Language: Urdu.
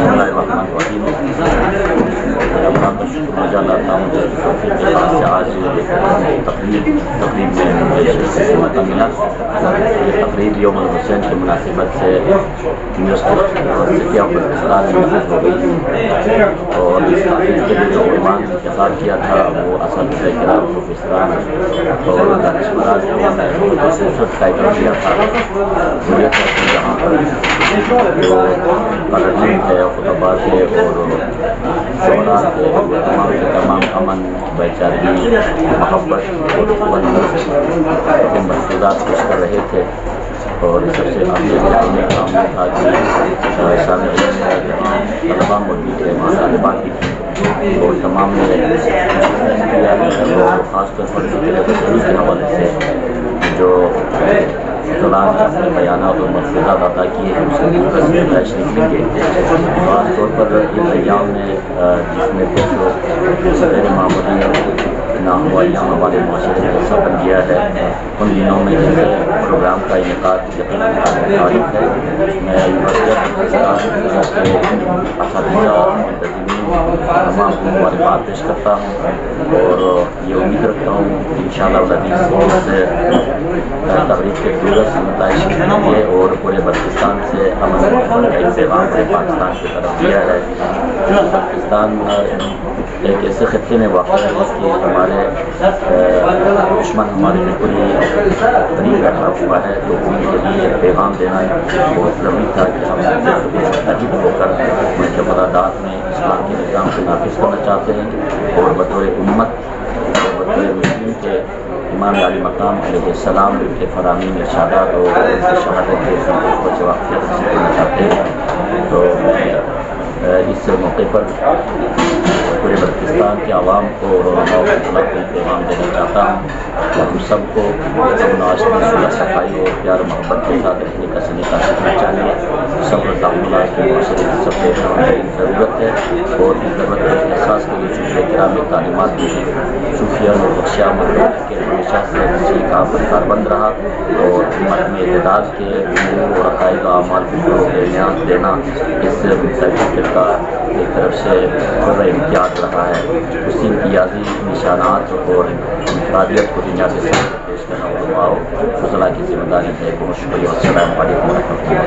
Bismillahirrahmanirrahim. اللہ کا شکر گزار لاتا ہوں جس توفیق کے ساتھ سے آج تقریب میں مجھے موقع ملا. یہ تقریب یوم الحسین کی مناسبت سے یونیورسٹی آف پاکستان میں منعقد ہو گئی اور اس تقریب کے لیے جو عنوان انتخاب کیا تھا وہ اساتذہ کرام پروفیسران اور دانشوران نے خوبصورت ٹائٹل دیا تھا. مجھے یہاں پر جو قلعین ہے خطبہ تھے اور شعراء تھے تمام کے تمام امن بھائی چارگی محبت اور مفروضات پیش کر رہے تھے. اور سب سے اہم کام تھا کہ سامعین طلباء موجود تھے وہاں طالبات بھی تھیں اور تمام نے خاص طور پر تصویر کے حوالے سے جو دوران اپنے بیانات اور مفروضات عطا کیے ہیں اس سے شریف لیں گے. خاص طور پر ان ایام میں جس میں کچھ غیر معمولی ناہموائیاں ہمارے معاشرے میں حصہ بن گیا ہے ان دنوں میں جیسے پروگرام کا انعقاد یقیناً تعریف ہے. میں یونیورسٹی کے اساتذہ منتظمین تمام کو مبارکباد پیش کرتا ہوں اور یہ امید رکھتا ہوں کہ انشاءاللہ اس تقریب کے درست نتائج کے اور پورے بلوچستان سے امن کا ایک پیغام پورے پاکستان کی طرف دیا ہے. پاکستان ایک ایسے خطے میں واقع ہے جس کی ہمارے دشمن ہمارے بالکل قریب بیٹھا ہوا ہے تو ان کے لیے پیغام دینا بہت ضروری تھا کہ ہم عجیب ہو کر ملک مفادات میں اسلام کے نظام کو نافذ کرنا چاہتے ہیں اور بطور امت اور بطور مسلم کے امام علی مقام علیہ السلام کے فرامین ارشادات اور ان کی شہادت کے کچھ واقعات حاصل کرنا چاہتے ہیں. تو میں اس موقع پر پورے بلوچستان کے عوام کو اور علماء و طلباء کو پیغام دینا چاہتا ہوں کہ ہم سب کو صلح صفائی اور پیار و محبت کے ساتھ رہنے کا سلیقہ سیکھنا چاہیے. صبر تحمل کے معاشرے کی سب سے ضرورت ہے اور اس ضرورت کے احساس کے لیے صوفیہ کرام میں تعلیمات دی ہیں. صوفیہ اور بخشیہ مدد کے ہمیشہ سے اسی کا کار بند رہا اور امت میں اعتدال کے امور اور عقائد و اعمال کو دینا اس سرٹیفکیٹ کا ایک طرف سے امتیاز رہا ہے. اسی امتیازی نشانات اور انفرادیت کو دنیا کے سامنے پیش کرنا علماء و فضلاء کی ذمہ داری ہے. بہت شکریہ. السلام علیکم و رحمۃ اللہ.